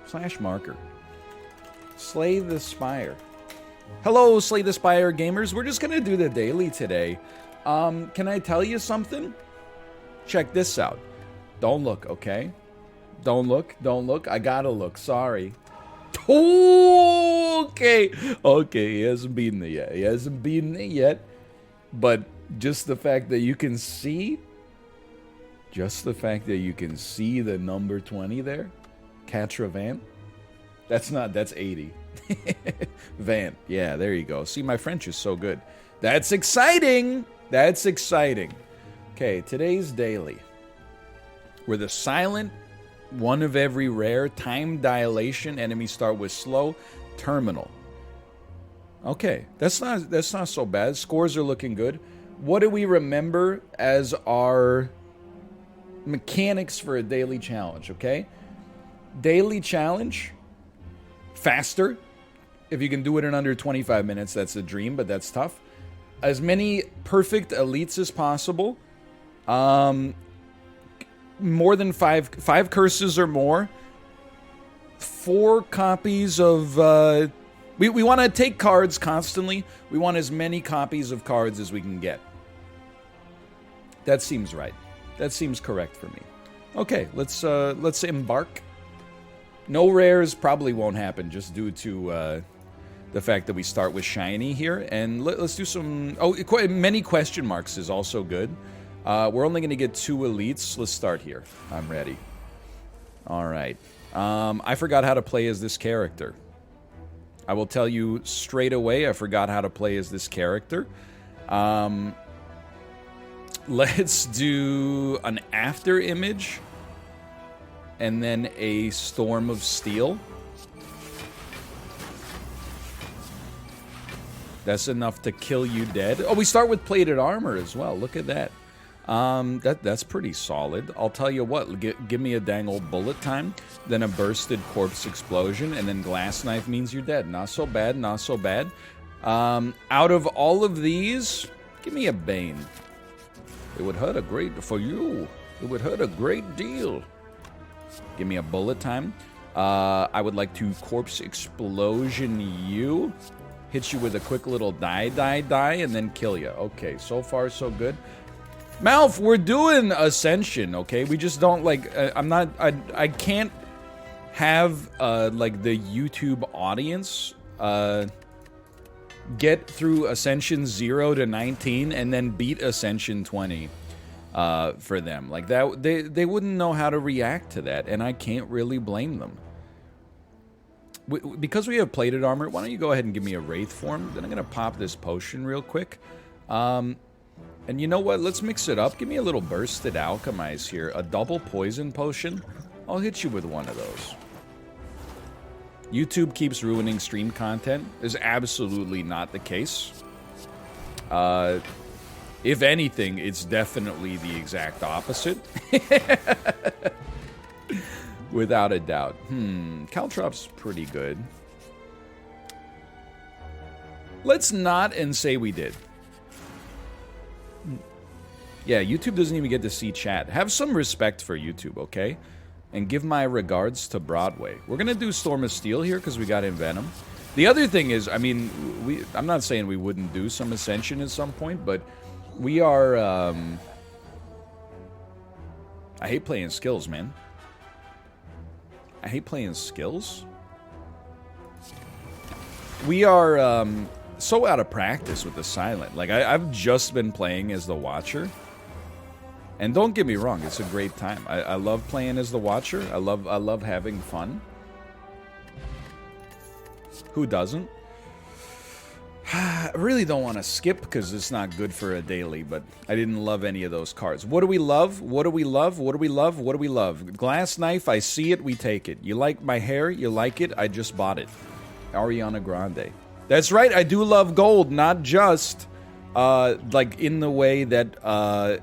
slash marker. Slay the Spire. Hello, Slay the Spire gamers. We're just gonna do the daily today. Can I tell you something? Check this out. Don't look, okay? Don't look, don't look. I gotta look, sorry. Okay. Okay, he hasn't beaten it yet. He hasn't beaten it yet. But just the fact that you can see... Just the fact that you can see the number 20 there. Catra Van. That's not, that's 80. Van. Yeah, there you go. See, my French is so good. That's exciting! That's exciting. Okay, today's daily. We're the silent, one of every rare, time dilation, enemies start with slow, terminal. Okay, that's not so bad. Scores are looking good. What do we remember as our mechanics for a daily challenge, okay? Daily challenge, faster. If you can do it in under 25 minutes, that's a dream, but that's tough. As many perfect elites as possible. More than five curses or more. 4 copies of... We want to take cards constantly. We want as many copies of cards as we can get. That seems right. That seems correct for me. Okay, let's embark. No rares probably won't happen just due to the fact that we start with shiny here. And let's do some... Oh, many question marks is also good. We're only going to get 2 elites. Let's start here. I'm ready. All right. I forgot how to play as this character. I will tell you straight away, I forgot how to play as this character. Let's do an after image and then a storm of steel. That's enough to kill you dead. Oh, we start with plated armor as well. Look at that. That's pretty solid. I'll tell you what, give me a dang old bullet time, then a bursted corpse explosion, and then glass knife means you're dead. Not so bad, not so bad. Out of all of these, give me a Bane. It would hurt a great... For you, it would hurt a great deal. Give me a bullet time. I would like to corpse explosion you. Hit you with a quick little die, and then kill you. Okay, so far so good. Malf, we're doing Ascension, okay? We just don't, like, I can't have, like, the YouTube audience, get through Ascension 0 to 19 and then beat Ascension 20, for them. Like, that, they wouldn't know how to react to that, and I can't really blame them. Because we have plated armor, why don't you go ahead and give me a Wraith form? Then I'm going to pop this potion real quick. And you know what? Let's mix it up. Give me a little Bursted Alchemize here. A double poison potion. I'll hit you with one of those. YouTube keeps ruining stream content. Is absolutely not the case. If anything, it's definitely the exact opposite. Without a doubt. Caltrop's pretty good. Let's not and say we did. Yeah, YouTube doesn't even get to see chat. Have some respect for YouTube, okay? And give my regards to Broadway. We're gonna do Storm of Steel here because we got Envenom. The other thing is, I mean, I'm not saying we wouldn't do some Ascension at some point, but we are, I hate playing skills, man. I hate playing skills. We are, so out of practice with the Silent. Like, I've just been playing as the Watcher. And don't get me wrong, it's a great time. I love playing as the Watcher. I love having fun. Who doesn't? I really don't want to skip because it's not good for a daily, but I didn't love any of those cards. What do we love? What do we love? What do we love? What do we love? Glass Knife, I see it, we take it. You like my hair? You like it? I just bought it. Ariana Grande. That's right, I do love gold, not just, like, in the way that,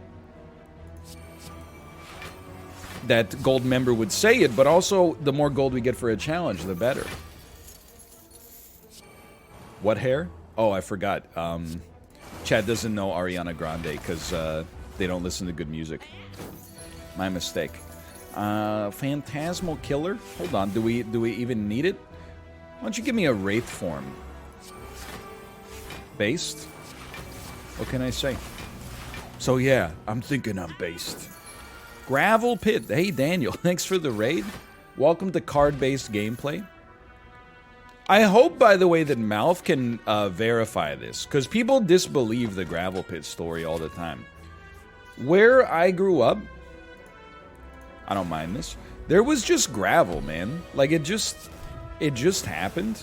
that gold member would say it, but also the more gold we get for a challenge, the better. What hair? Oh, I forgot. Chad doesn't know Ariana Grande because they don't listen to good music. My mistake. Phantasmal Killer. Hold on, do we even need it? Why don't you give me a Wraith form? Based? What can I say? So yeah, I'm thinking I'm based. Gravel Pit. Hey Daniel, thanks for the raid. Welcome to card-based gameplay. I hope, by the way, that Malf can verify this, because people disbelieve the Gravel Pit story all the time. Where I grew up, I don't mind this, there was just gravel, man. Like, it just happened.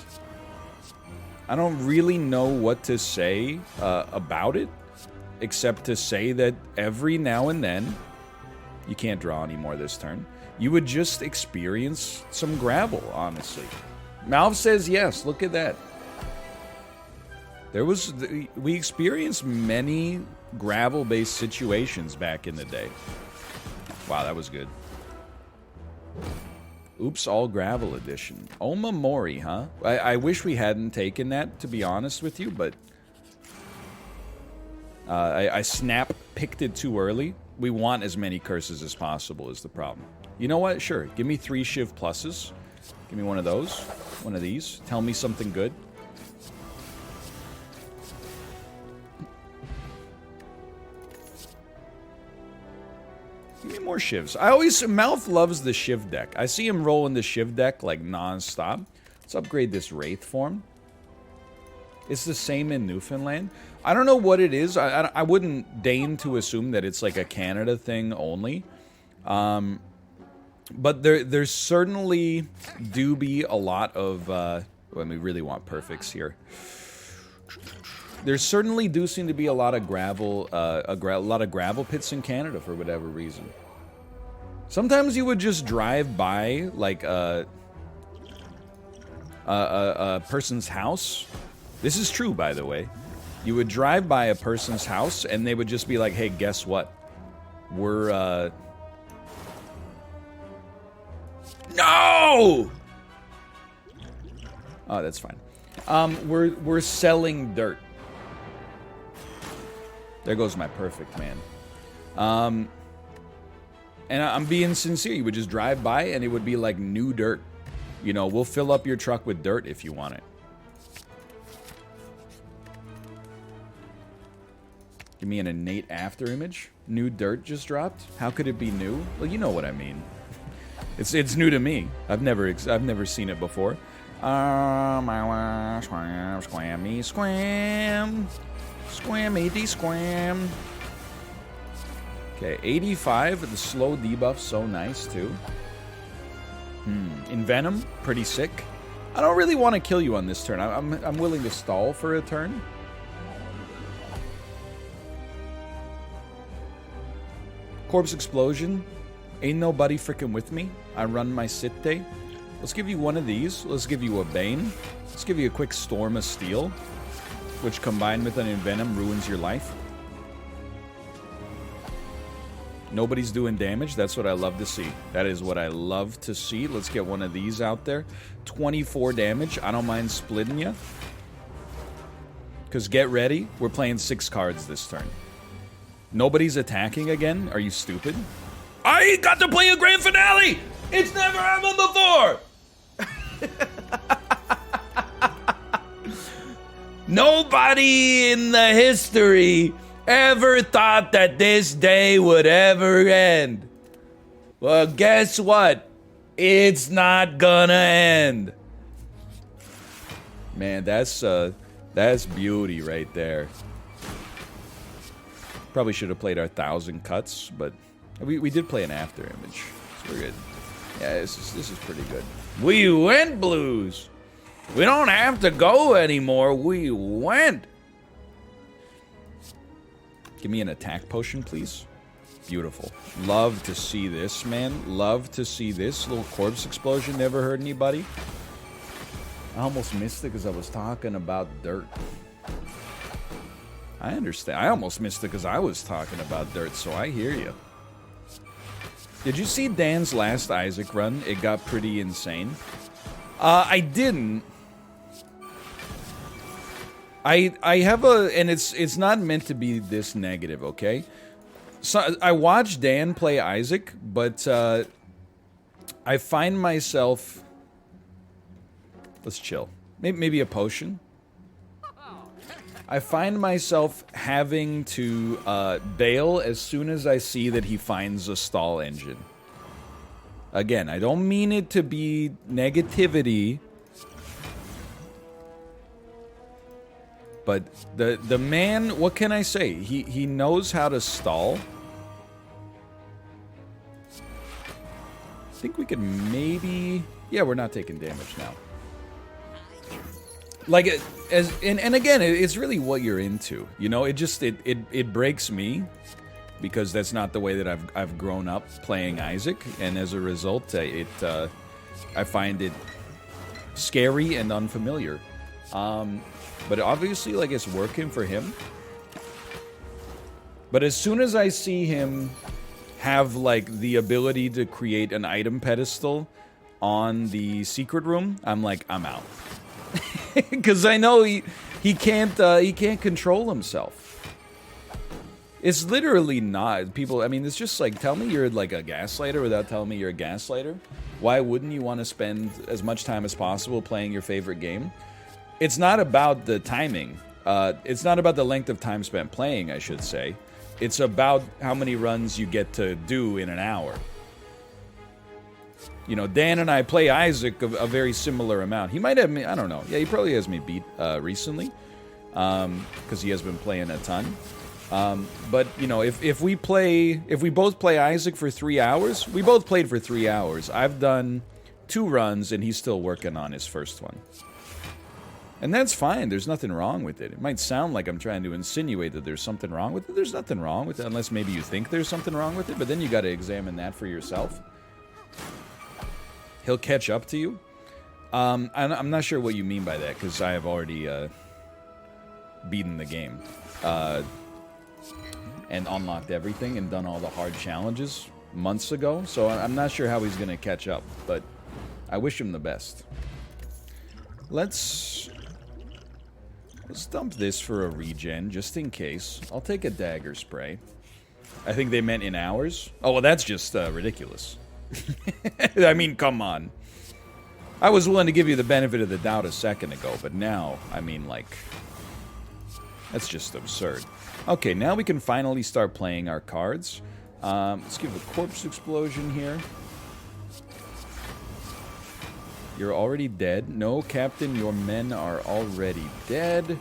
I don't really know what to say about it, except to say that every now and then, you can't draw anymore this turn, you would just experience some gravel, honestly. Malv says yes, look at that. We experienced many gravel-based situations back in the day. Wow, that was good. Oops, all gravel edition. Oma Mori, huh? I wish we hadn't taken that, to be honest with you, but I picked it too early. We want as many curses as possible is the problem. You know what? Sure, give me 3 Shiv pluses. Give me one of those. One of these. Tell me something good. Give me more Shivs. Malf loves the Shiv deck. I see him rolling the Shiv deck like non-stop. Let's upgrade this Wraith form. It's the same in Newfoundland. I don't know what it is. I wouldn't deign to assume that it's like a Canada thing only. But there certainly do be a lot of... when we really want perfects here. There certainly do seem to be a lot of gravel, a lot of gravel pits in Canada for whatever reason. Sometimes you would just drive by, like, a person's house. This is true, by the way. You would drive by a person's house, and they would just be like, hey, guess what? We're, No! Oh, that's fine. We're selling dirt. There goes my perfect, man. And I'm being sincere. You would just drive by, and it would be like new dirt. You know, we'll fill up your truck with dirt if you want it. Give me an innate after image. New dirt just dropped. How could it be new? Well, you know what I mean. It's new to me. I've never seen it before. Squammy squam. Squammy squam. Okay, 85. The slow debuff's so nice too. Envenom, pretty sick. I don't really want to kill you on this turn. I'm willing to stall for a turn. Corpse Explosion. Ain't nobody freaking with me. I run my Sitte. Let's give you one of these. Let's give you a Bane. Let's give you a quick Storm of Steel, which combined with an Envenom ruins your life. Nobody's doing damage. That's what I love to see. That is what I love to see. Let's get one of these out there. 24 damage. I don't mind splitting you. Because get ready. We're playing 6 cards this turn. Nobody's attacking again? Are you stupid? I got to play a grand finale! It's never happened before! Nobody in the history ever thought that this day would ever end. Well, guess what? It's not gonna end. Man, that's beauty right there. Probably should have played our 1,000 cuts, but we did play an after image, so we're good. Yeah, this is pretty good. We went, Blues. We don't have to go anymore. We went. Give me an attack potion, please. Beautiful. Love to see this, man. Love to see this. Little corpse explosion never hurt anybody. I almost missed it because I was talking about dirt. I understand. I almost missed it because I was talking about dirt, so I hear you. Did you see Dan's last Isaac run? It got pretty insane. I didn't. I have a, and it's not meant to be this negative, okay? So I watched Dan play Isaac, but I find myself... Let's chill. Maybe a potion. I find myself having to bail as soon as I see that he finds a stall engine. Again, I don't mean it to be negativity, but the man, what can I say? He knows how to stall. I think we could maybe... Yeah, we're not taking damage now. Like, and again, it's really what you're into. You know, it breaks me because that's not the way that I've grown up playing Isaac, and as a result, I find it scary and unfamiliar. But obviously, like, it's working for him. But as soon as I see him have, like, the ability to create an item pedestal on the secret room, I'm like, I'm out. Because I know he can't control himself. It's literally not people. I mean, it's just like, tell me you're like a gaslighter without telling me you're a gaslighter. Why wouldn't you want to spend as much time as possible playing your favorite game? It's not about the timing. It's not about the length of time spent playing, I should say. It's about how many runs you get to do in an hour. You know, Dan and I play Isaac a very similar amount. He might have me, I don't know. Yeah, he probably has me beat recently. Because he has been playing a ton. But, you know, if we both play Isaac for 3 hours, we both played for 3 hours. I've done 2 runs and he's still working on his first one. And that's fine. There's nothing wrong with it. It might sound like I'm trying to insinuate that there's something wrong with it. There's nothing wrong with it, unless maybe you think there's something wrong with it. But then you got to examine that for yourself. He'll catch up to you. I'm not sure what you mean by that, because I have already beaten the game. And unlocked everything and done all the hard challenges months ago. So I'm not sure how he's going to catch up, but I wish him the best. Let's dump this for a regen, just in case. I'll take a dagger spray. I think they meant in hours. Oh, well, that's just ridiculous. I mean, come on. I was willing to give you the benefit of the doubt a second ago, but now, I mean, like, that's just absurd. Okay, now we can finally start playing our cards. Let's give a corpse explosion here. You're already dead. No, Captain, your men are already dead.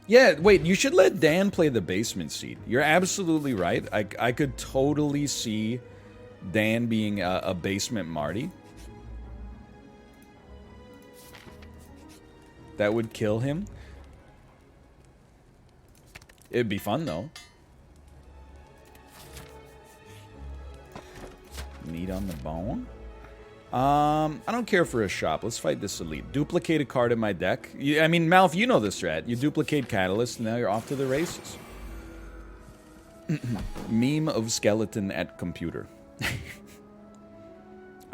Yeah, wait, you should let Dan play the basement seed. You're absolutely right. I could totally see Dan being a basement Marty. That would kill him. It'd be fun, though. Meat on the bone. I don't care for a shop. Let's fight this elite. Duplicate a card in my deck. I mean, Malf, you know the strat. You duplicate Catalyst, and now you're off to the races. Meme of skeleton at computer.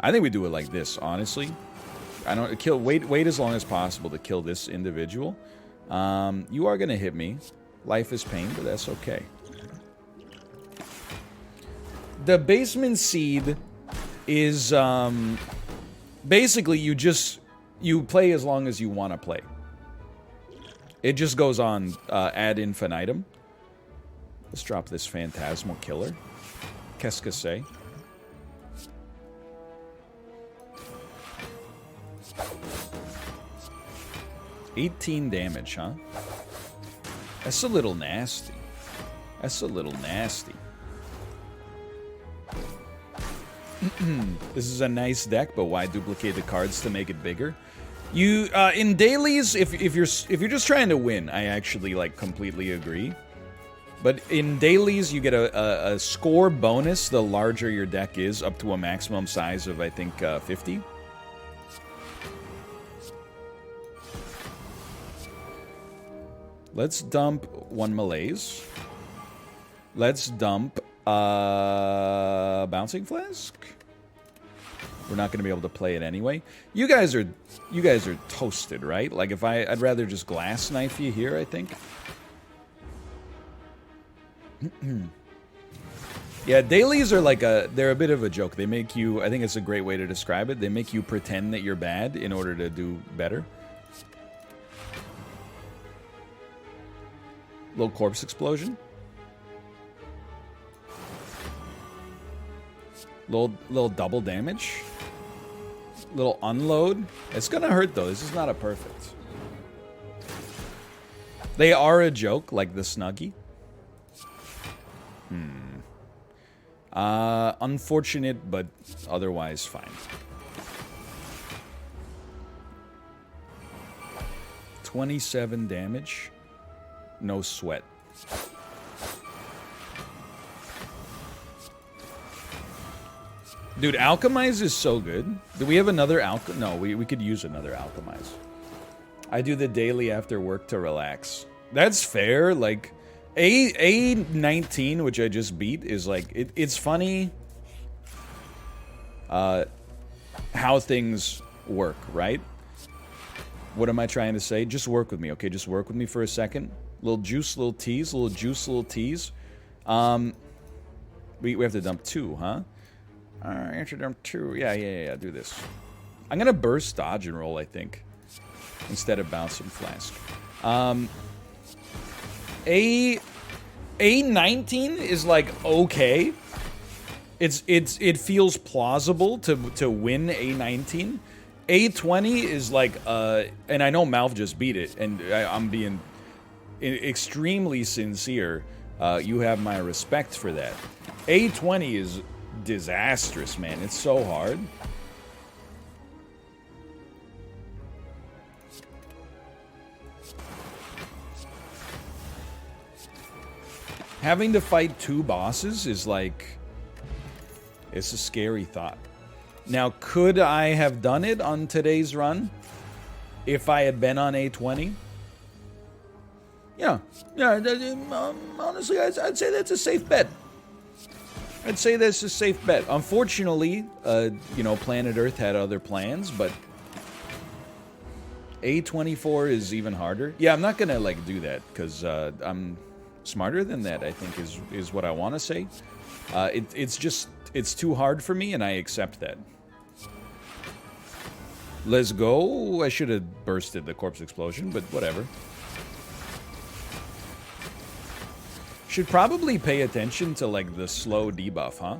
I think we do it like this, honestly. I don't kill. Wait as long as possible to kill this individual. You are gonna hit me. Life is pain, but that's okay. The basement seed is basically you play as long as you want to play. It just goes on ad infinitum. Let's drop this phantasmal killer. Qu'est-ce que c'est? $18 damage, huh? That's a little nasty. That's a little nasty. This is a nice deck, but why duplicate the cards to make it bigger? You in dailies, if you're just trying to win, I actually like completely agree. But in dailies, you get a score bonus the larger your deck is, up to a maximum size of I think 50. Let's dump one Malaise. Let's dump Bouncing Flask. We're not going to be able to play it anyway. You guys are toasted, right? Like if I'd rather just glass knife you here, I think. Yeah, dailies are like they're a bit of a joke. They make you, I think it's a great way to describe it. They make you pretend that you're bad in order to do better. Little corpse explosion. Little double damage. Little unload. It's gonna hurt though. This is not a perfect. They are a joke, like the Snuggie. Unfortunate, but otherwise fine. 27 damage. No sweat. Dude, Alchemize is so good. Do we have another No, we could use another Alchemize. I do the daily after work to relax. That's fair. Like, A19, which I just beat, is like... It's funny how things work, right? What am I trying to say? Just work with me, okay? Just work with me for a second. Little juice, little tease. Little juice, little tease. We have to dump 2, huh? Alright, have to dump 2. Yeah, do this. I'm gonna burst, dodge, and roll, I think. Instead of bouncing flask. A19 is like okay. It feels plausible to win A19. A20 is like and I know Malf just beat it, and I'm being extremely sincere. You have my respect for that. A20 is disastrous, man. It's so hard. Having to fight 2 bosses is like... It's a scary thought. Now, could I have done it on today's run? If I had been on A20? Yeah. Honestly, I'd say that's a safe bet. I'd say that's a safe bet. Unfortunately, you know, Planet Earth had other plans, but... A24 is even harder. Yeah, I'm not gonna, like, do that, because I'm... smarter than that, I think, is what I want to say. It's just, it's too hard for me, and I accept that. Let's go. I should have bursted the corpse explosion, but whatever. Should probably pay attention to, like, the slow debuff, huh?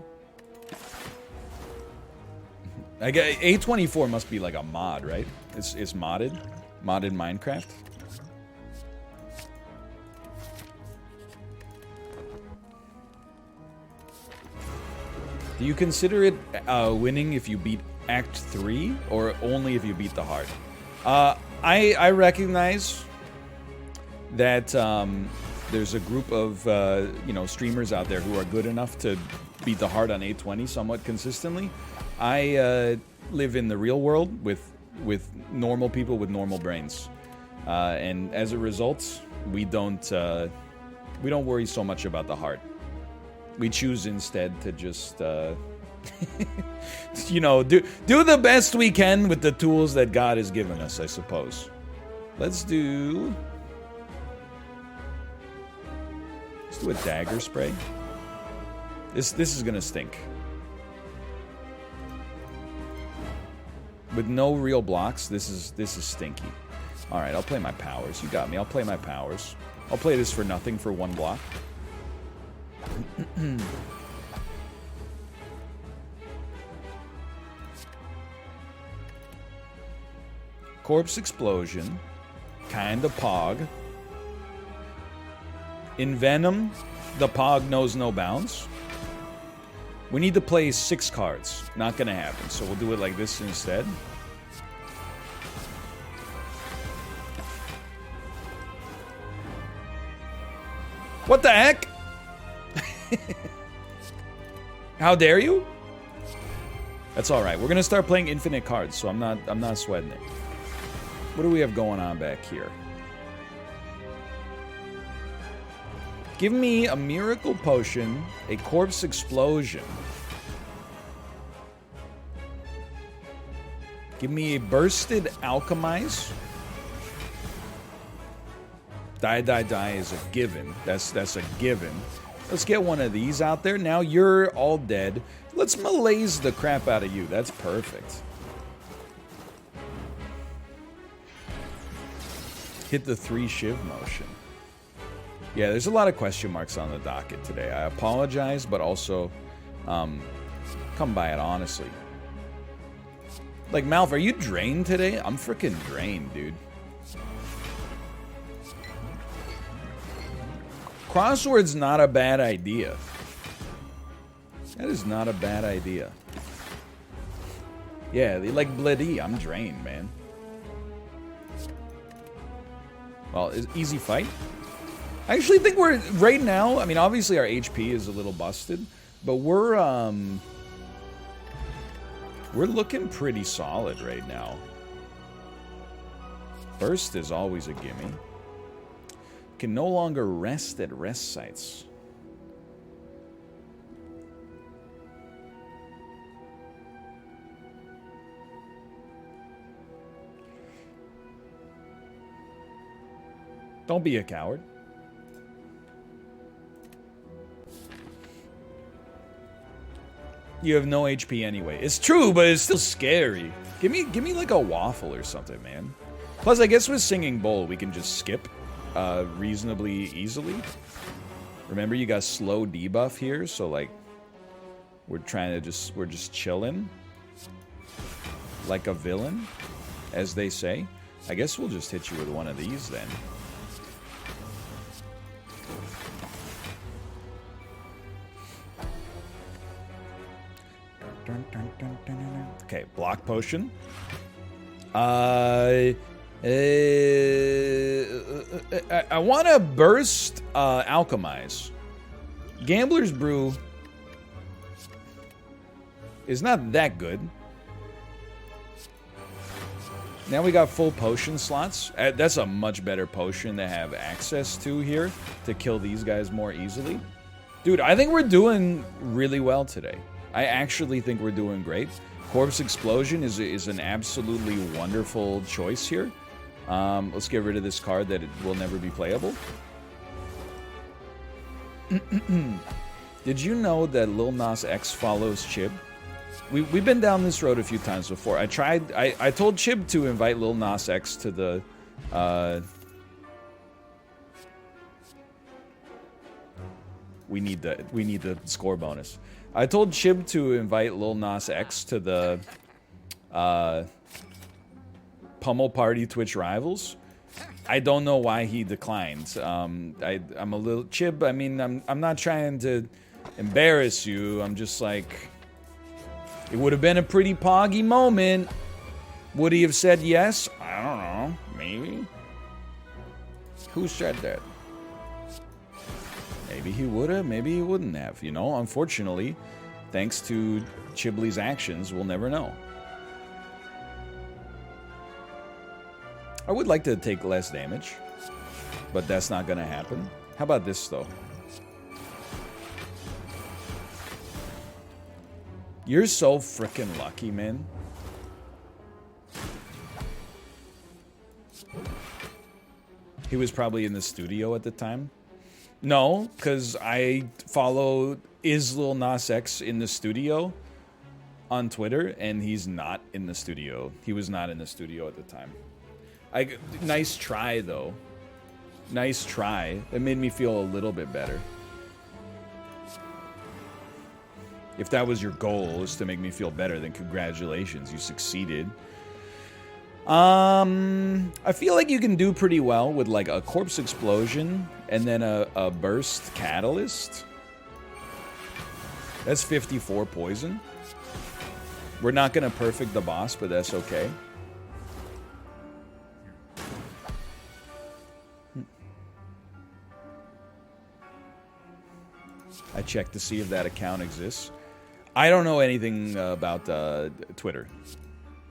I guess A24 must be like a mod, right? It's modded? Modded Minecraft? Do you consider it winning if you beat Act 3, or only if you beat the heart? I recognize that there's a group of you know, streamers out there who are good enough to beat the heart on A20 somewhat consistently. I live in the real world with normal people with normal brains, and as a result, we don't worry so much about the heart. We choose instead to just, you know, do the best we can with the tools that God has given us, I suppose. Let's do a dagger spray. This is gonna stink. With no real blocks, this is stinky. All right, I'll play my powers. You got me. I'll play my powers. I'll play this for nothing for 1 block. Corpse explosion. Kinda pog. In Venom, the pog knows no bounds. We need to play 6 cards. Not gonna happen, so we'll do it like this instead. What the heck? How dare you? That's all right. We're gonna start playing infinite cards, so I'm not sweating it. What do we have going on back here? Give me a miracle potion, a corpse explosion. Give me a bursted alchemize. Die is a given. That's a given. Let's get one of these out there. Now you're all dead. Let's malaise the crap out of you. That's perfect. Hit the 3 shiv motion. Yeah, there's a lot of question marks on the docket today. I apologize, but also come by it honestly. Like, Malf, are you drained today? I'm freaking drained, dude. Crossword's not a bad idea. That is not a bad idea. Yeah, they like Bloody. I'm drained, man. Well, easy fight. I actually think we're, right now, I mean, obviously our HP is a little busted, but we're looking pretty solid right now. Burst is always a gimme. Can no longer rest at rest sites. Don't be a coward. You have no HP anyway. It's true, but it's still scary. Give me like a waffle or something, man. Plus, I guess with Singing Bowl, we can just skip reasonably easily. Remember, you got slow debuff here, so like we're just chilling like a villain, as they say. I guess we'll just hit you with one of these then. Okay, block potion. I want to burst alchemize. Gambler's Brew is not that good. Now we got full potion slots. That's a much better potion to have access to here to kill these guys more easily. Dude, I think we're doing really well today. I actually think we're doing great. Corpse Explosion is an absolutely wonderful choice here. Let's get rid of this card that it will never be playable. Did you know that Lil Nas X follows Chib? We've been down this road a few times before. I told Chib to invite Lil Nas X to the we need the score bonus. I told Chib to invite Lil Nas X to the Pummel Party Twitch Rivals. I don't know why he declined. I'm a little Chib. I mean, I'm not trying to embarrass you. I'm just like, it would have been a pretty poggy moment. Would he have said yes? I don't know. Maybe. Who said that? Maybe he would have, maybe he wouldn't have. You know, unfortunately, thanks to Chibley's actions, we'll never know. I would like to take less damage, but that's not going to happen. How about this, though? You're so freaking lucky, man. He was probably in the studio at the time. No, because I follow Lil Nas X in the studio on Twitter, and he's not in the studio. He was not in the studio at the time. Nice try, though. Nice try. That made me feel a little bit better. If that was your goal, is to make me feel better, then congratulations, you succeeded. I feel like you can do pretty well with like a Corpse Explosion and then a Burst Catalyst. That's 54 poison. We're not gonna perfect the boss, but that's okay. I checked to see if that account exists. I don't know anything about Twitter.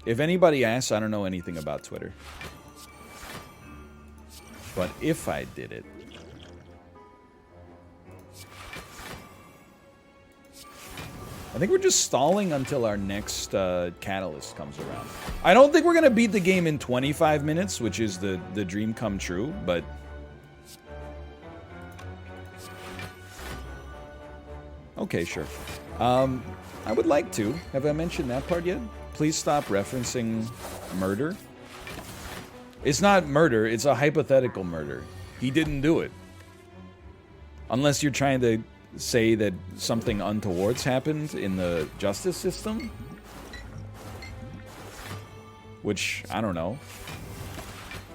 If anybody asks, I don't know anything about Twitter. But if I did it... I think we're just stalling until our next catalyst comes around. I don't think we're going to beat the game in 25 minutes, which is the dream come true, but... Okay, sure. I would like to. Have I mentioned that part yet? Please stop referencing murder. It's not murder, it's a hypothetical murder. He didn't do it. Unless you're trying to say that something untoward's happened in the justice system. Which, I don't know.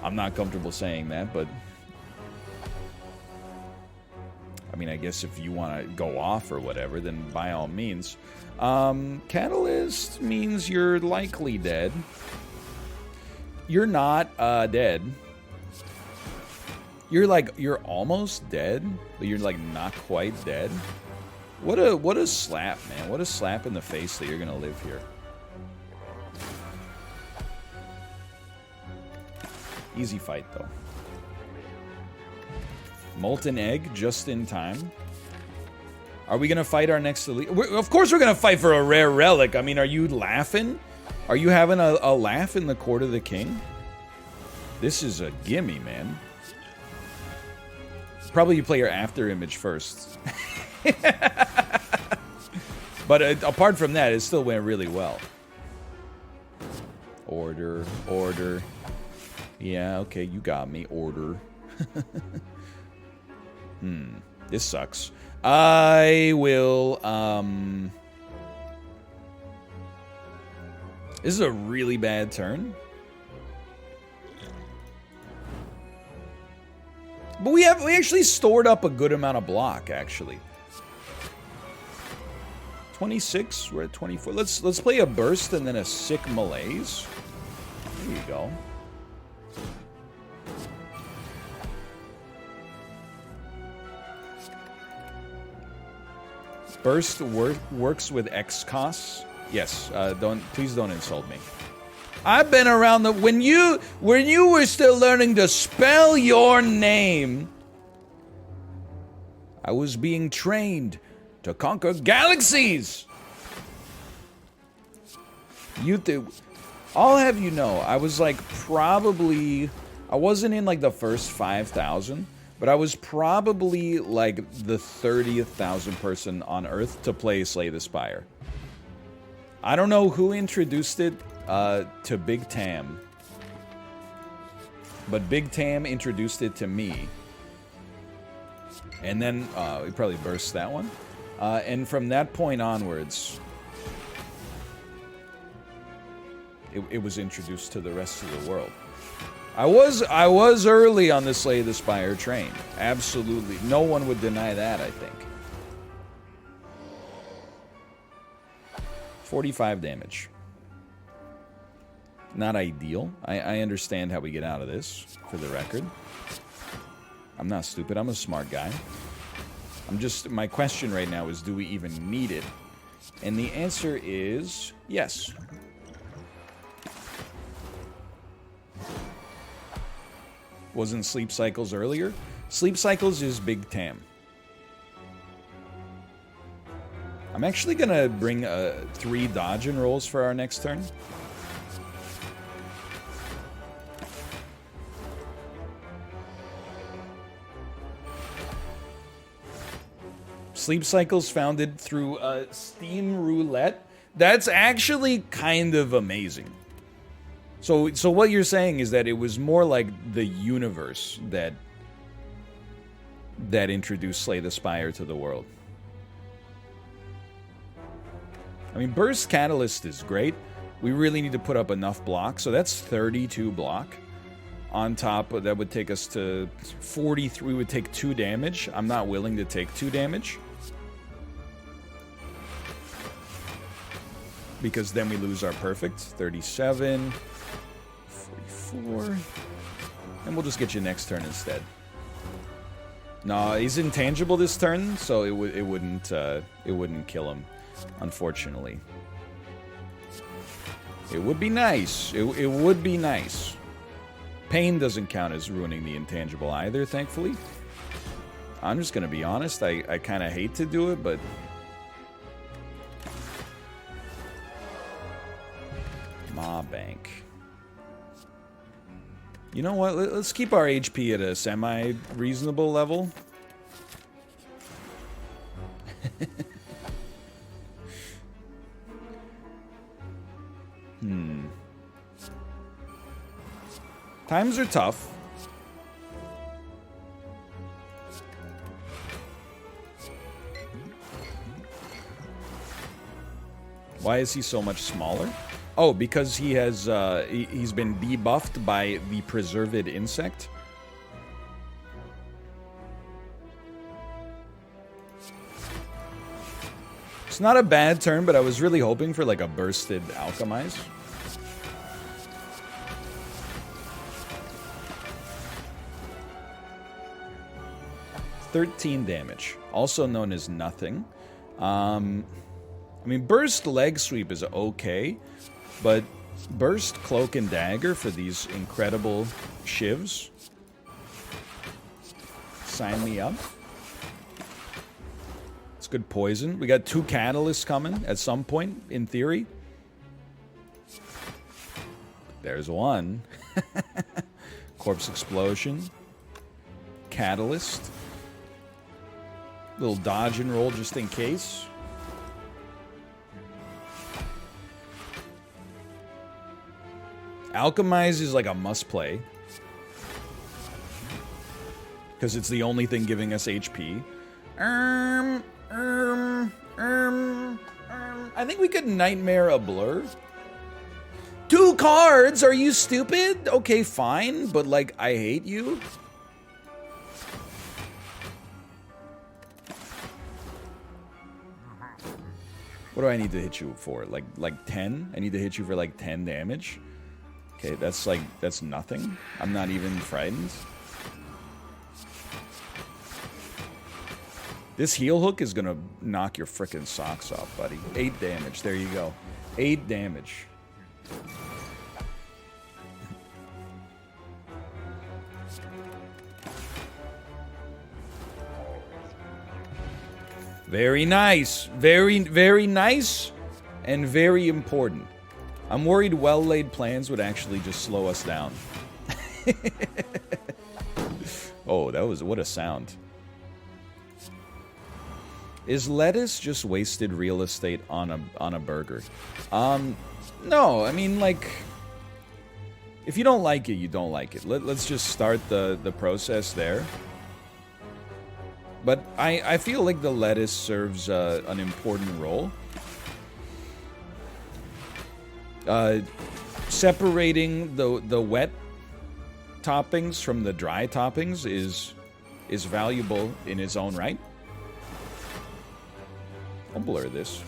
I'm not comfortable saying that, but... I mean, I guess if you want to go off or whatever, then by all means. Catalyst means you're likely dead. You're not dead. You're almost dead, but you're like not quite dead. What a slap, man. What a slap in the face that you're gonna live here. Easy fight though. Molten egg just in time. Are we gonna fight our next elite? Of course we're gonna fight for a rare relic. I mean, are you laughing? Are you having a laugh in the court of the king? This is a gimme, man. Probably you play your after image first. But apart from that, it still went really well. Order, order. Yeah, okay, you got me. Order. This sucks. I will, This is a really bad turn. But we actually stored up a good amount of block, actually. 26, we're at 24. Let's play a burst and then a sick malaise. There you go. Burst works with X costs. Yes, please don't insult me. I've been around the when you were still learning to spell your name. I was being trained to conquer galaxies. I'll have you know, I was like I wasn't in like the first 5,000, but I was probably like the 30,000th person on Earth to play Slay the Spire. I don't know who introduced it to Big Tam, but Big Tam introduced it to me. And then we probably burst that one. And from that point onwards, it was introduced to the rest of the world. I was early on the Slay the Spire train. Absolutely. No one would deny that, I think. 45 damage. Not ideal. I understand how we get out of this, for the record. I'm not stupid. I'm a smart guy. My question right now is, do we even need it? And the answer is yes. Wasn't Sleep Cycles earlier? Sleep Cycles is Big Tam. I'm actually gonna bring 3 dodge and rolls for our next turn. Sleep Cycles founded through Steam Roulette. That's actually kind of amazing. So what you're saying is that it was more like the universe that introduced Slay the Spire to the world. I mean, Burst Catalyst is great. We really need to put up enough block. So that's 32 block. On top, that would take us to 43. We would take 2 damage. I'm not willing to take 2 damage. Because then we lose our perfect. 37. 44. And we'll just get you next turn instead. No, he's intangible this turn, so it wouldn't kill him, unfortunately. It would be nice. It would be nice. Pain doesn't count as ruining the intangible either, thankfully. I'm just gonna be honest, I kind of hate to do it, but... Ma Bank. You know what, let's keep our HP at a semi-reasonable level. Times are tough. Why is he so much smaller? Oh, because he has he's been debuffed by the preserved insect. It's not a bad turn, but I was really hoping for like a bursted alchemize. $13 damage, also known as nothing. I mean, burst leg sweep is okay, but burst cloak and dagger for these incredible shivs. Sign me up. It's good poison. We got 2 catalysts coming at some point, in theory. There's one. Corpse explosion. Catalyst. Little dodge and roll just in case. Alchemize is like a must play. Because it's the only thing giving us HP. I think we could Nightmare a Blur. 2 cards? Are you stupid? Okay, fine. But, like, I hate you. What do I need to hit you for? Like 10? I need to hit you for, like, 10 damage? Okay, that's, like, that's nothing. I'm not even frightened. This heal hook is gonna knock your frickin' socks off, buddy. 8 damage. There you go. 8 damage. Very nice. Very, very nice and very important. I'm worried well-laid plans would actually just slow us down. Oh, that was... what a sound. Is lettuce just wasted real estate on a burger? No, I mean, like, if you don't like it, you don't like it. Let's just start the process there. But I feel like the lettuce serves an important role. Separating the wet toppings from the dry toppings is valuable in its own right. I'll blur this.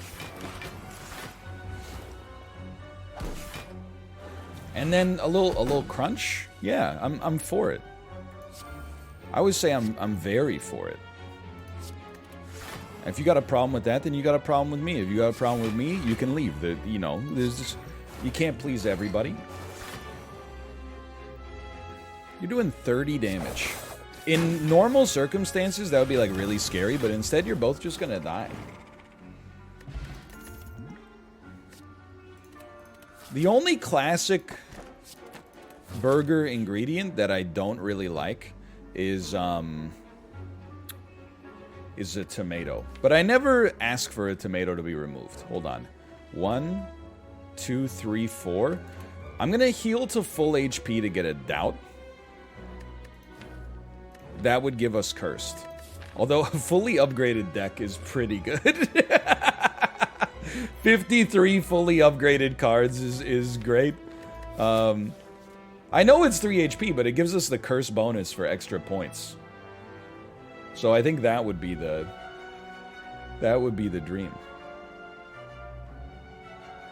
And then a little crunch. Yeah, I'm for it. I would say I'm very for it. If you got a problem with that, then you got a problem with me. If you got a problem with me, you can leave. You know, there's just, you can't please everybody. You're doing 30 damage. In normal circumstances, that would be like really scary, but instead you're both just gonna die. The only classic burger ingredient that I don't really like is a tomato. But I never ask for a tomato to be removed. Hold on. 1, 2, 3, 4. I'm going to heal to full HP to get a doubt. That would give us cursed. Although a fully upgraded deck is pretty good. 53 fully upgraded cards is great. I know it's 3 HP, but it gives us the curse bonus for extra points. So I think that would be the dream.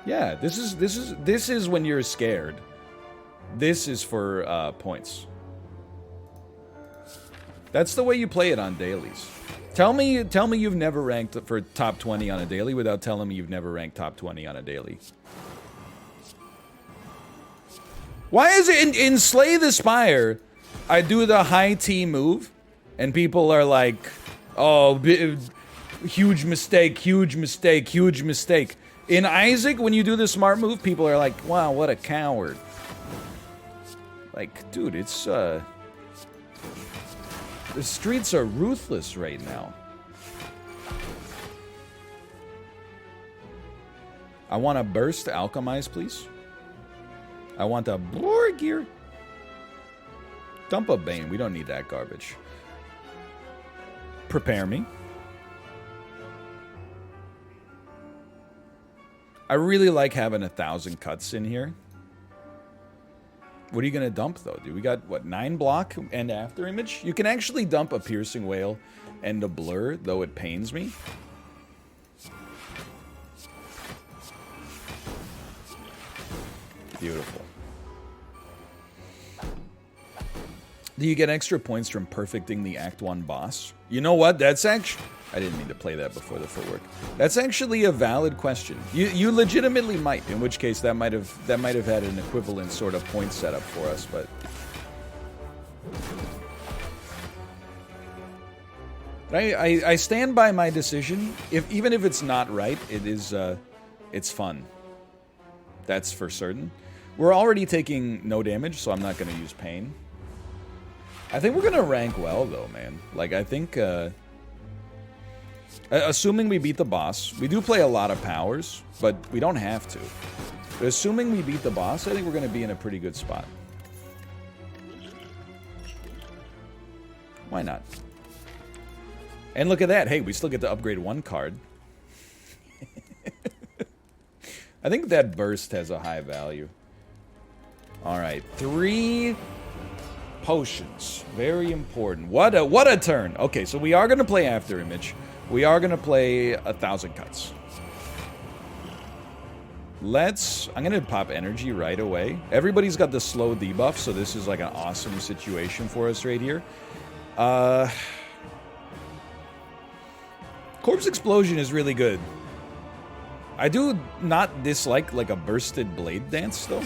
Yeah, this is when you're scared. This is for points. That's the way you play it on dailies. Tell me you've never ranked for top 20 on a daily without telling me you've never ranked top 20 on a daily. Why is it in Slay the Spire, I do the high T move, and people are like, oh, huge mistake, huge mistake, huge mistake. In Isaac, when you do the smart move, people are like, wow, what a coward. Like, dude, it's, the streets are ruthless right now. I want a burst alchemize, please. I want a Borgir. Dump a Bane. We don't need that garbage. Prepare me. I really like having 1,000 cuts in here. What are you going to dump, though, dude? We got, what, 9 block and after image? You can actually dump a Piercing Wail and a Blur, though it pains me. Beautiful. Do you get extra points from perfecting the Act 1 boss? You know what? That's actually... I didn't mean to play that before the footwork. That's actually a valid question. You legitimately might, in which case that might have had an equivalent sort of point setup for us, but... I stand by my decision. Even if it's not right, it's fun. That's for certain. We're already taking no damage, so I'm not going to use pain. I think we're going to rank well, though, man. Like, I think, assuming we beat the boss, we do play a lot of powers, but we don't have to. But assuming we beat the boss, I think we're going to be in a pretty good spot. Why not? And look at that. Hey, we still get to upgrade 1 card. I think that burst has a high value. Alright, 3 potions. Very important. What a turn. Okay, so we are going to play After Image. We are going to play 1,000 cuts. I'm going to pop energy right away. Everybody's got the slow debuff, so this is like an awesome situation for us right here. Corpse Explosion is really good. I do not dislike like a bursted blade dance, though.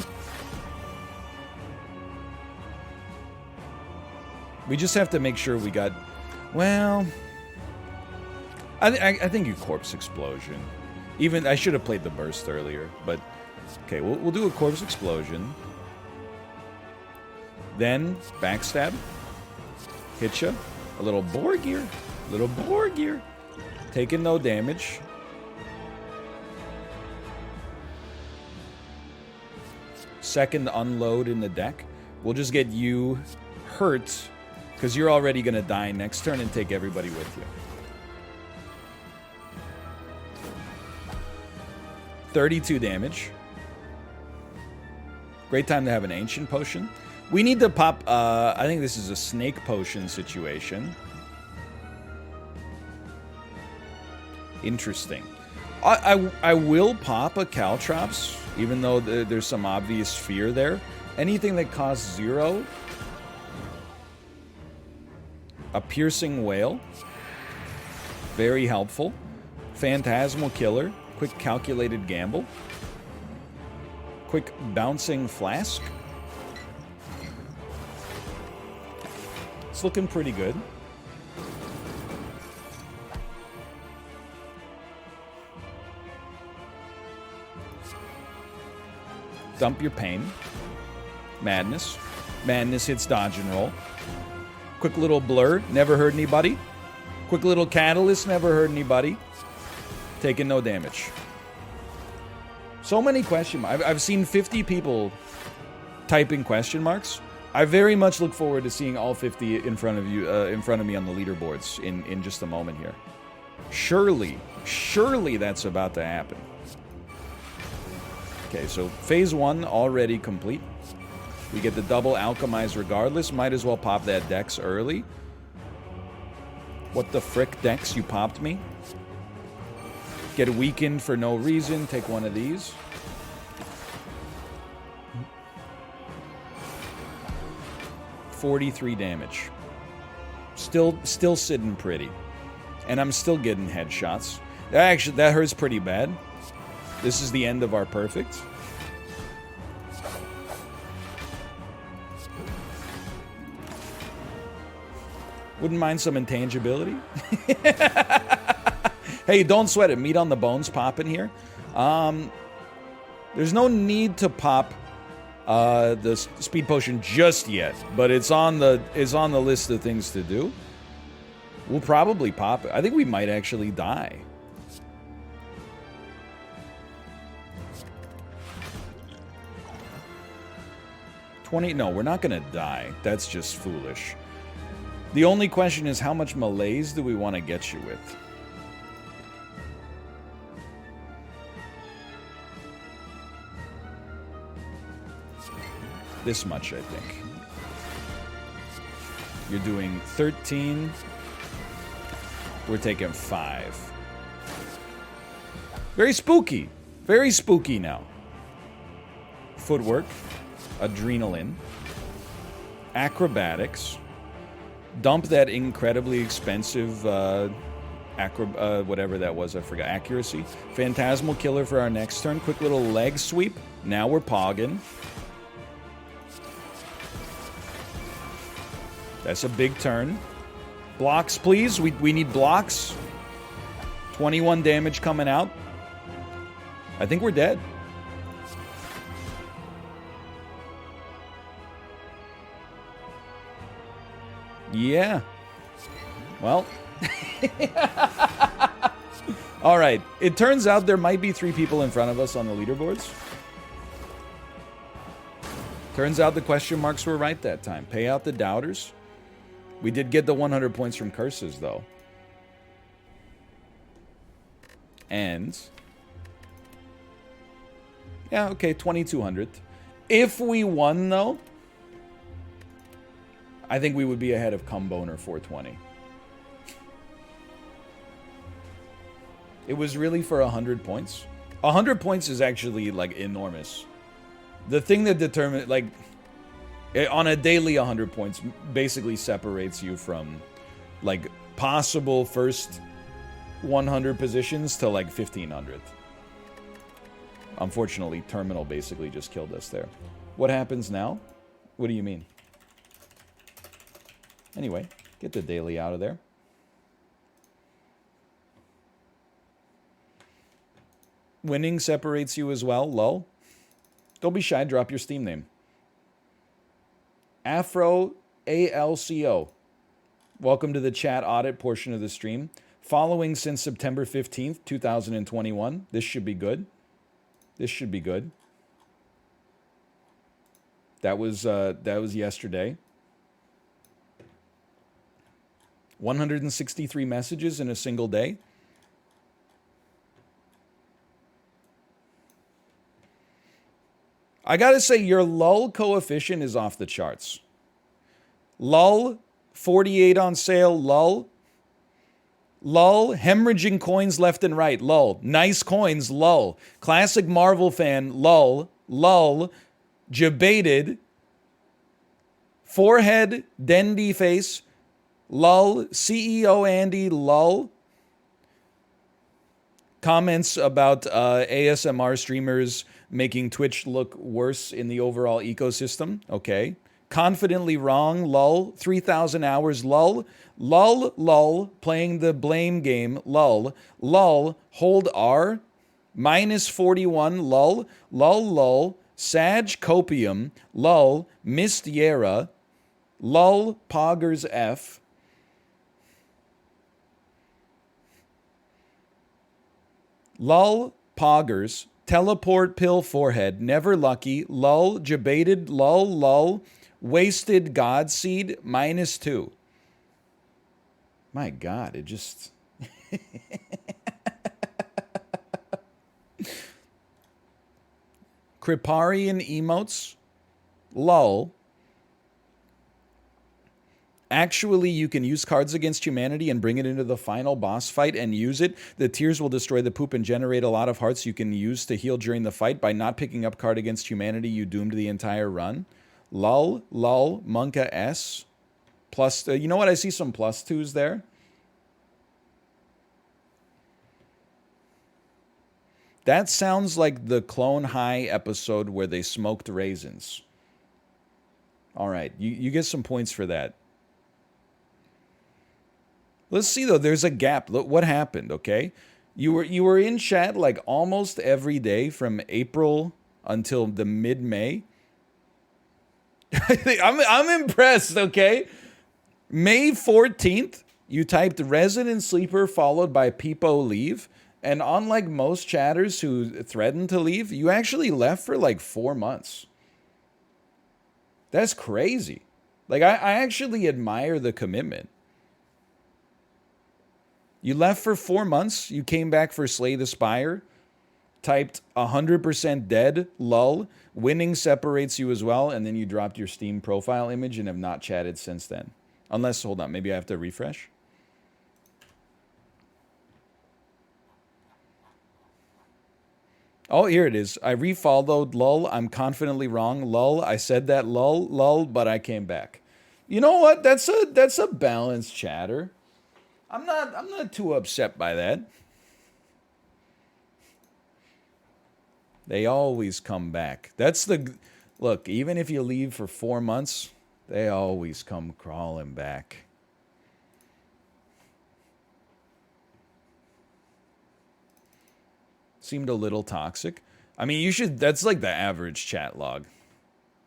We just have to make sure we got... Well... I think you Corpse Explosion. Even... I should have played the burst earlier, but... Okay, we'll do a Corpse Explosion. Then, Backstab. Hitcha. A little Borgir. Little Borgir. Taking no damage. Second unload in the deck. We'll just get you hurt, because you're already going to die next turn and take everybody with you. 32 damage. Great time to have an Ancient Potion. We need to pop, I think this is a Snake Potion situation. Interesting. I will pop a Caltrops, even though there's some obvious fear there. Anything that costs 0. A Piercing Wail. Very helpful. Phantasmal Killer. Quick Calculated Gamble. Quick Bouncing Flask. It's looking pretty good. Dump your pain. Madness. Madness hits dodge and roll. Quick little Blur, never hurt anybody. Quick little Catalyst, never hurt anybody. Taking no damage. So many question marks. I've seen 50 people typing question marks. I very much look forward to seeing all 50 in front of you, in front of me on the leaderboards in just a moment here. Surely that's about to happen. Okay, so phase 1 already complete. We get the double alchemize regardless. Might as well pop that Dex early. What the frick, Dex? You popped me? Get weakened for no reason. Take one of these. $43 damage. Still sitting pretty. And I'm still getting headshots. That hurts pretty bad. This is the end of our perfect. Wouldn't mind some intangibility. Hey, don't sweat it. Meat on the bones popping here. There's no need to pop the speed potion just yet, but it's on the list of things to do. We'll probably pop it. I think we might actually die. 20? No, we're not going to die. That's just foolish. The only question is how much malaise do we want to get you with? This much, I think. You're doing 13. We're taking 5. Very spooky. Very spooky now. Footwork. Adrenaline. Acrobatics. Dump that incredibly expensive whatever that was, I forgot. Accuracy. Phantasmal Killer for our next turn. Quick little leg sweep. Now we're pogging. That's a big turn. Blocks, please. We need blocks. 21 damage coming out. I think we're dead. Yeah. Well. All right. It turns out there might be 3 people in front of us on the leaderboards. Turns out the question marks were right that time. Pay out the doubters. We did get the 100 points from curses, though. And... yeah, okay, 2,200. If we won, though, I think we would be ahead of Cumboner 420. It was really for 100 points. 100 points is actually, like, enormous. The thing that determines, like... on a daily 100 points basically separates you from, like, possible first 100 positions to, like, 1,500. Unfortunately, Terminal basically just killed us there. What happens now? What do you mean? Anyway, get the daily out of there. Winning separates you as well, lol. Don't be shy, drop your Steam name. Afro ALCO. Welcome to the chat audit portion of the stream. Following since September 15th, 2021. This should be good. This should be good. That was yesterday. 163 messages in a single day. I gotta say, your lull coefficient is off the charts. Lull, 48 on sale, lull. Lull, hemorrhaging coins left and right, lull. Nice coins, lull. Classic Marvel fan, lull. Lull, Jebaited. Forehead, Dendy face, lull. CEO Andy, lull. Comments about ASMR streamers making Twitch look worse in the overall ecosystem. Okay. Confidently wrong, lull. 3,000 hours, lull. Lull, lull. Playing the blame game, lull. Lull, hold R. Minus 41, lull. Lull, lull. Sag copium, lull. Missed Yera. Lull, poggers F. Lull, poggers. Teleport pill forehead, never lucky, lull, jebaited, lull, lull, wasted godseed, -2. My God, it just... Kriparian emotes, lull. Actually, you can use Cards Against Humanity and bring it into the final boss fight and use it. The tears will destroy the poop and generate a lot of hearts you can use to heal during the fight. By not picking up Card Against Humanity, you doomed the entire run. Lull, lull, Monka S. Plus, you know what? I see some +2s there. That sounds like the Clone High episode where they smoked raisins. All right, you get some points for that. Let's see, though. There's a gap. Look what happened, okay? You were in chat like almost every day from April until the mid-May. I'm impressed, okay? May 14th, you typed Resident Sleeper followed by Peepo leave. And unlike most chatters who threatened to leave, you actually left for like 4 months. That's crazy. Like, I actually admire the commitment. You left for 4 months. You came back for Slay the Spire. Typed 100% dead, lull. Winning separates you as well. And then you dropped your Steam profile image and have not chatted since then. Unless, hold on, maybe I have to refresh. Oh, here it is. I refollowed, lull. I'm confidently wrong, lull. I said that, lull, but I came back. You know what? That's a balanced chatter. I'm not too upset by that. They always come back. That's the look, even if you leave for 4 months, they always come crawling back. Seemed a little toxic. I mean, that's like the average chat log.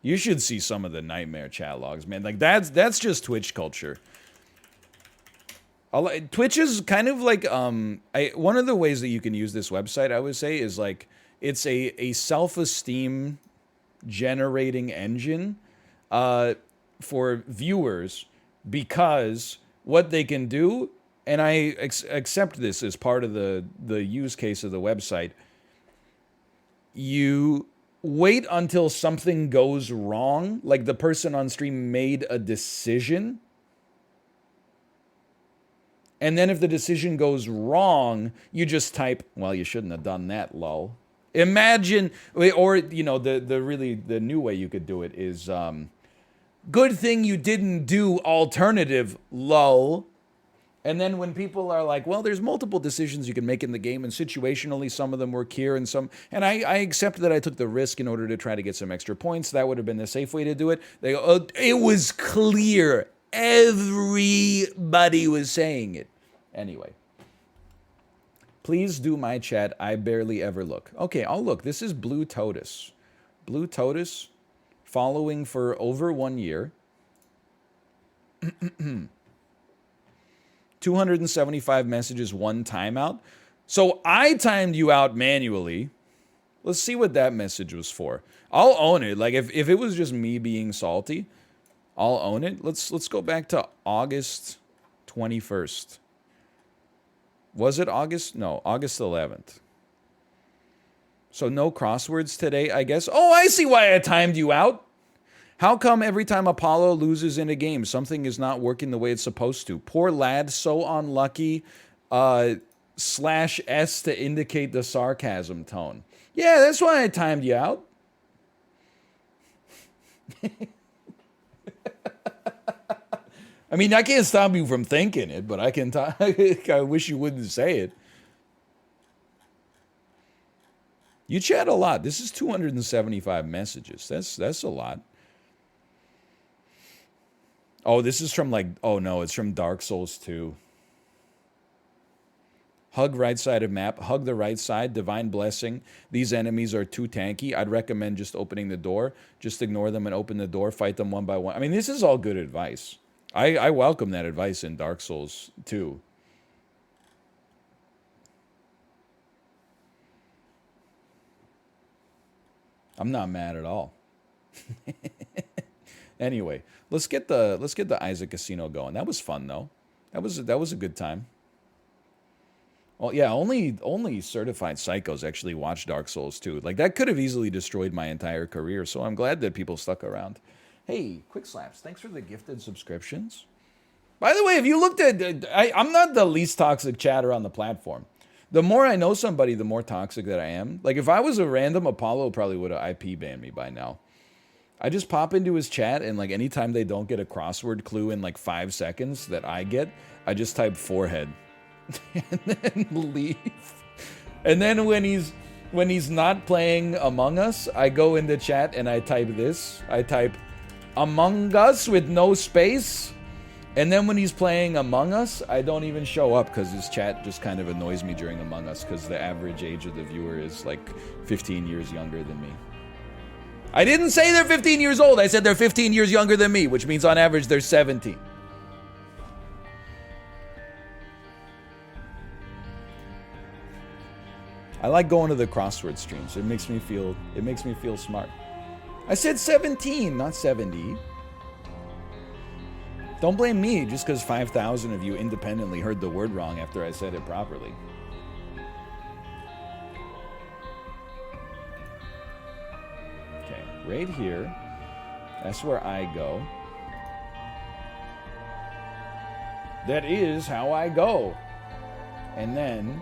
You should see some of the nightmare chat logs, man. Like that's just Twitch culture. Twitch is kind of like one of the ways that you can use this website, I would say, is like it's a self-esteem generating engine for viewers, because what they can do, and I accept this as part of the use case of the website, you wait until something goes wrong, like the person on stream made a decision, and then if the decision goes wrong, you just type, well, you shouldn't have done that, lol. Imagine, or, you know, the new way you could do it is, good thing you didn't do alternative, lol. And then when people are like, well, there's multiple decisions you can make in the game, and situationally some of them work here and some, and I accept that I took the risk in order to try to get some extra points. That would have been the safe way to do it. They go, oh, it was clear. Everybody was saying it. Anyway. Please do my chat. I barely ever look. Okay, I'll look. This is Blue Totus. Blue Totus, following for over 1 year. 275 messages, 1 timeout. So I timed you out manually. Let's see what that message was for. I'll own it. Like if it was just me being salty, I'll own it. Let's go back to August 21st. Was it August? No, August 11th. So no crosswords today, I guess. Oh, I see why I timed you out. How come every time Apollo loses in a game, something is not working the way it's supposed to? Poor lad, so unlucky. /S to indicate the sarcasm tone. Yeah, that's why I timed you out. I mean, I can't stop you from thinking it, but I can. I wish you wouldn't say it. You chat a lot. This is 275 messages. That's a lot. Oh, this is from like. Oh no, it's from Dark Souls 2. Hug right side of map. Hug the right side. Divine blessing. These enemies are too tanky. I'd recommend just opening the door. Just ignore them and open the door. Fight them one by one. I mean, this is all good advice. I welcome that advice in Dark Souls 2. I'm not mad at all. Anyway, let's get the Isaac Casino going. That was fun though. That was a good time. Well, yeah, only certified psychos actually watch Dark Souls 2. Like that could have easily destroyed my entire career. So I'm glad that people stuck around. Hey, Quick Slaps, thanks for the gifted subscriptions. By the way, if you looked at, I'm not the least toxic chatter on the platform. The more I know somebody, the more toxic that I am. Like if I was a random, Apollo probably would have IP banned me by now. I just pop into his chat, and like anytime they don't get a crossword clue in like 5 seconds that I get, I just type forehead and then leave. And then when he's not playing Among Us, I go into chat and I type this. I type Among Us with no space. And then when he's playing Among Us, I don't even show up because his chat just kind of annoys me during Among Us because the average age of the viewer is like 15 years younger than me. I didn't say they're 15 years old. I said they're 15 years younger than me, which means on average they're 17. I like going to the crossword streams. It makes me feel smart. I said 17, not 70. Don't blame me just because 5,000 of you independently heard the word wrong after I said it properly. Okay, right here. That's where I go. That is how I go. And then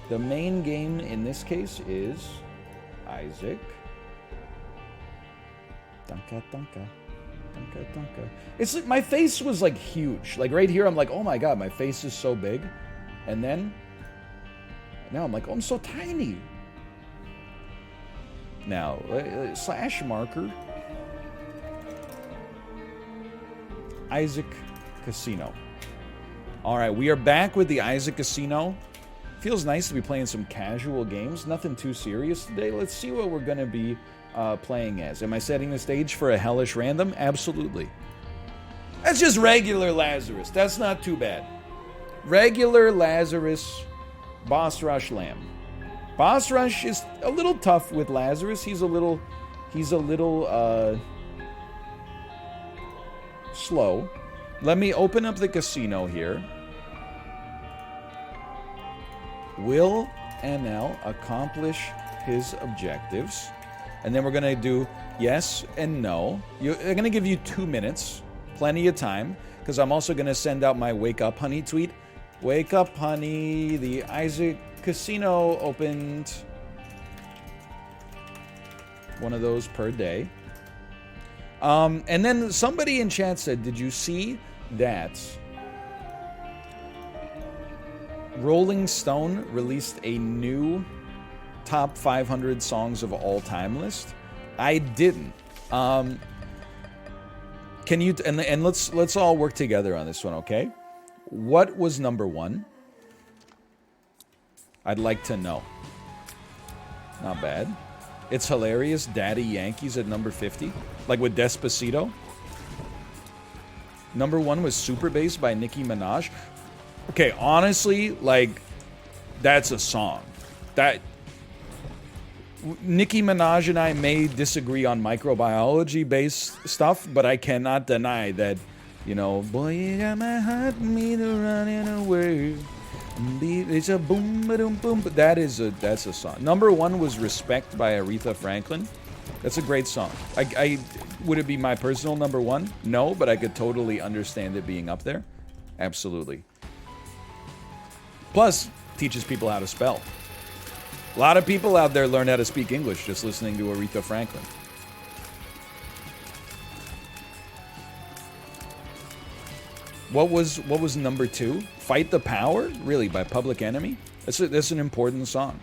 the main game in this case is Isaac. Danka, danka. Danka, danka. It's like my face was like huge. Like right here, I'm like, oh my god, my face is so big. And then now I'm like, oh, I'm so tiny. Now, slash marker. Isaac Casino. All right, we are back with the Isaac Casino. Feels nice to be playing some casual games. Nothing too serious today. Let's see what we're going to be playing as. Am I setting the stage for a hellish random? Absolutely. That's just regular Lazarus. That's not too bad. Regular Lazarus, Boss Rush Lamb. Boss Rush is a little tough with Lazarus. He's a little slow. Let me open up the casino here. Will NL accomplish his objectives? And then we're going to do yes and no. I'm going to give you 2 minutes. Plenty of time. Because I'm also going to send out my Wake Up Honey tweet. Wake up, honey. The Isaac Casino opened. One of those per day. And then somebody in chat said, did you see that Rolling Stone released a new top 500 songs of all time list? I didn't. Can you and let's all work together on this one, okay? What was number 1? I'd like to know. Not bad. It's hilarious. Daddy Yankees at number 50, like with Despacito. Number 1 was Super Bass by Nicki Minaj. Okay, honestly, like, that's a song. That Nicki Minaj and I may disagree on microbiology-based stuff, but I cannot deny that, you know, boy, you got my heart meter running away. It's a boom, boom, boom. But that's a song. Number 1 was Respect by Aretha Franklin. That's a great song. Would it be my personal number 1? No, but I could totally understand it being up there. Absolutely. Plus, teaches people how to spell. A lot of people out there learn how to speak English just listening to Aretha Franklin. What was number 2? Fight the Power? Really, by Public Enemy? That's an important song.